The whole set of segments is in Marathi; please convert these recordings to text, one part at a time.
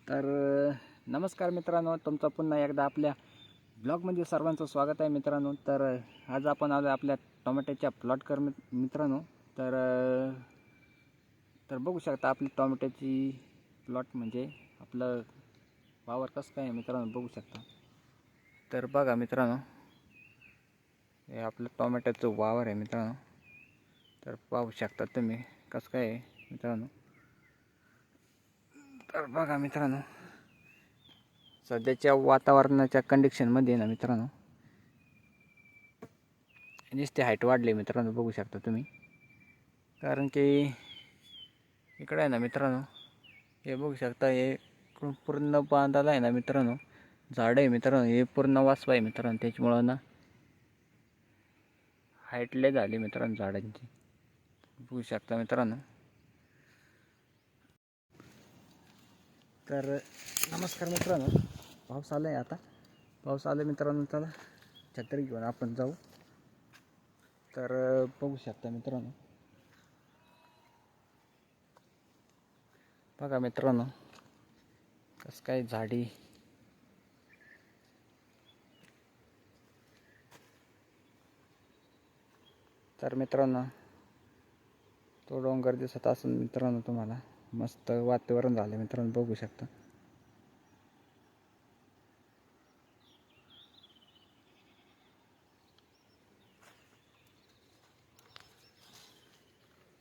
तर नमस्कार मित्रांनो, तुमचं पुन्हा एकदा आपल्या ब्लॉगमध्ये सर्वांचं स्वागत आहे मित्रांनो. तर आज आपण आलो आपल्या टोमॅटोच्या प्लॉट कर मित्रांनो. तर बघू शकता आपली टोमॅटोची प्लॉट म्हणजे आपलं वावर कसं काय आहे मित्रांनो, बघू शकता. तर बघा मित्रांनो, हे आपलं टोमॅटोचं वावर आहे मित्रांनो. तर पाहू शकता तुम्ही कसं काय आहे मित्रांनो. तर बघा मित्रांनो, सध्याच्या वातावरणाच्या कंडिशनमध्ये ना मित्रांनो, नुसती हाईट वाढली मित्रांनो, बघू शकता तुम्ही. कारण की इकडे आहे ना मित्रांनो, हे बघू शकता, हे पूर्ण बांधाला आहे ना मित्रांनो, झाडं आहे मित्रांनो, हे पूर्ण वाचवा आहे मित्रांनो. त्याच्यामुळं ना हाईट लय झाली मित्रांनो झाडांची, बघू शकता मित्रांनो. तर नमस्कार मित्रांनो, पाऊस आला आहे, आता पाऊस आला मित्रांनो. चला छत्री घेऊन आपण जाऊ. तर बघू शकता मित्रांनो, बघा मित्रांनो कसं काय झाडी. तर मित्रांनो, तो डोंगर दिसत असेल मित्रांनो तुम्हाला, मस्त वातावरण झालं मित्रांनो, बघू शकता.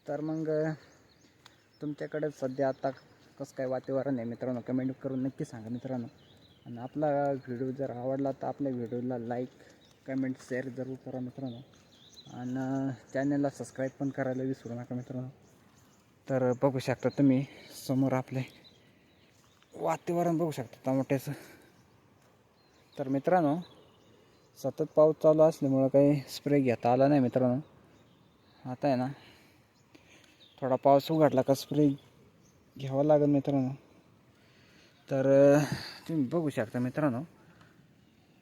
तर मग तुमच्याकडे सध्या आता कसं काय वातावरण आहे मित्रांनो, कमेंट करून नक्की सांगा मित्रांनो. आणि आपला व्हिडिओ जर आवडला तर आपल्या व्हिडिओला लाईक, कमेंट, शेअर जरूर करा मित्रांनो. आणि चॅनलला सबस्क्राईब पण करायला विसरू नका मित्रांनो. तर बघू शकता तुम्ही समोर आपले वातावरण बघू शकता टमाट्याचं. तर मित्रांनो, सतत पाऊस चालू असल्यामुळं काही स्प्रे घेता आला नाही मित्रांनो. आता आहे ना, थोडा पाऊस उघडला का स्प्रे घ्यावा लागेल मित्रांनो. तर तुम्ही बघू शकता मित्रांनो,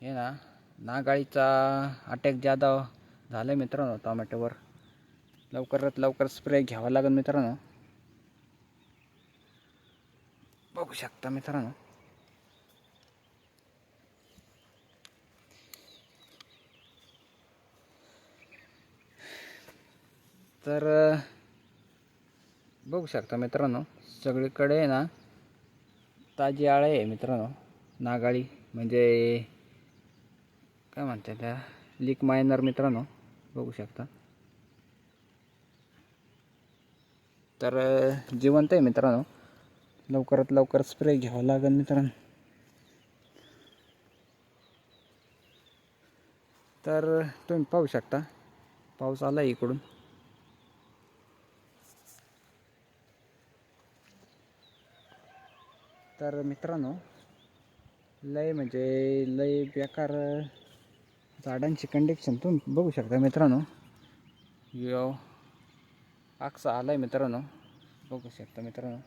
हे ना नागाळीचा अटॅक जादा झाला आहे मित्रांनो टोमॅटोवर. लवकरात लवकर स्प्रे घ्यावा लागेल मित्रांनो, बघू शकता मित्रांनो. तर बघू शकता मित्रांनो, सगळीकडे आहे ना ताजी आळे आहे मित्रांनो. नागाळी म्हणजे काय म्हणतात त्या, लीक मायनर मित्रांनो, बघू शकता. तर जिवंत आहे मित्रांनो, लवकरात लवकर स्प्रे घ्यावा लागेल मित्रांनो. तर तुम्ही पाहू शकता, पाऊस आला इकडून. तर मित्रांनो, लय म्हणजे लय बेकार झाडांची कंडिशन तुम्ही बघू शकता मित्रांनो. यो अक्सा आला आहे मित्रांनो, बघू शकता मित्रांनो.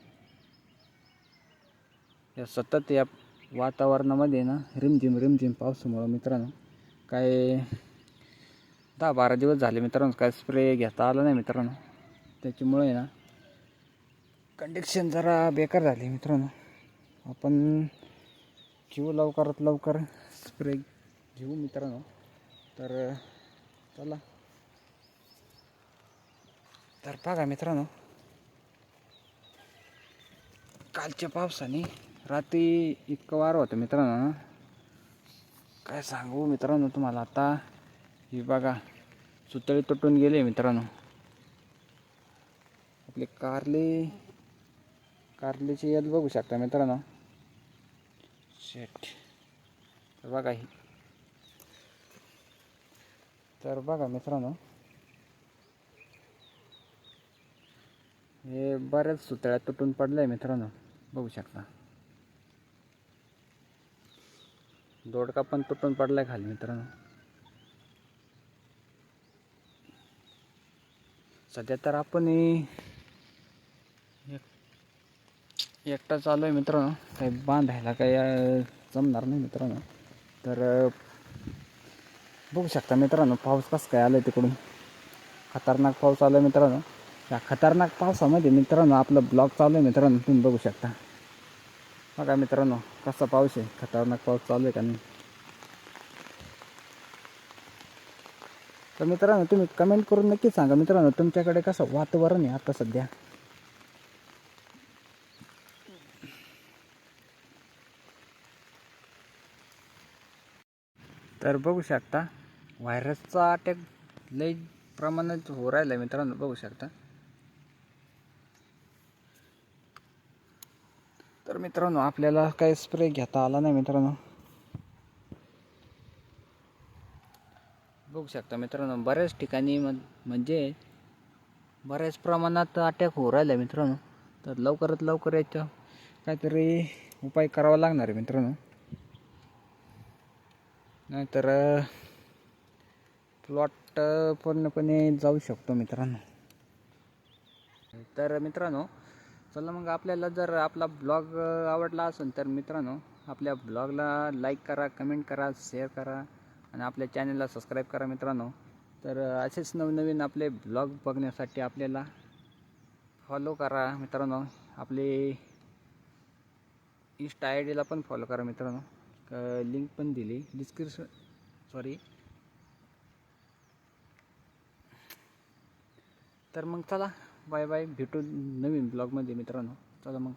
या सतत या वातावरणामध्ये ना रिमझिम पावसामुळं मित्रांनो, काय 10-12 दिवस झाले मित्रांनो, काय स्प्रे घेता आला नाही मित्रांनो. त्याच्यामुळे ना कंडिशन जरा बेकार झाली मित्रांनो. आपण घेऊ लवकरात लवकर स्प्रे घेऊ मित्रांनो. तर चला. तर बघा मित्रांनो, कालच्या पावसाने रात्री इतकं वारं होतं मित्रांनो, काय सांगू मित्रांनो तुम्हाला. आता ही बघा सुतळी तुटून गेले मित्रांनो. आपले कारलीची येल बघू शकता मित्रांनो. शेट. तर बघा ही, तर बघा मित्रांनो, हे बऱ्याच सुतळ्या तुटून पडल्या मित्रांनो, बघू शकता. दोडका पण तुटून पडलाय खाली मित्रांनो. सध्या तर आपण एकटा चालू आहे मित्रांनो, काही बांधायला काही जमणार नाही मित्रांनो. तर बघू शकता मित्रांनो, पाऊस कसं काय आलं तिकडून. खतरनाक पाऊस आला मित्रांनो. या खतरनाक पावसामध्ये मित्रांनो आपलं ब्लॉग चालू आहे मित्रांनो, तुम्ही बघू शकता. बघा मित्रांनो कसा पाऊस आहे, खतरनाक पाऊस चालू आहे का नाही. तर मित्रांनो तुम्ही कमेंट करून नक्की सांगा मित्रांनो तुमच्याकडे कसं वातावरण आहे आता सध्या. तर बघू शकता व्हायरसचा अटॅक लई प्रमाणात हो राहिला आहे मित्रांनो, बघू शकता. तर मित्रांनो आपल्याला काही स्प्रे घेता आला नाही मित्रांनो. बघू शकता मित्रांनो बऱ्याच ठिकाणी म्हणजे बऱ्याच प्रमाणात अटॅक हो राहिला आहे मित्रांनो. तर लवकरात लवकर याच्या काहीतरी उपाय करावा लागणार आहे मित्रांनो, नाहीतर प्लॉट पूर्णपणे जाऊ शकतो मित्रांनो. तर मित्रांनो चला मग, आपल्याला जर आपला ब्लॉग आवडला असेल तर मित्रांनो आपल्या ब्लॉगला लाईक करा, कमेंट करा, शेअर करा आणि आपल्या चॅनलला सबस्क्राईब करा मित्रांनो. तर असेच नवनवीन आपले ब्लॉग बघण्यासाठी आपल्याला फॉलो करा मित्रांनो. आपले इंस्टा आय डीला पण फॉलो करा मित्रांनो, लिंक पण दिली डिस्क्रिप्शन, सॉरी. तर मग चला बाय बाय, भेटू नवीन ब्लॉगमध्ये मित्रांनो. चला मग.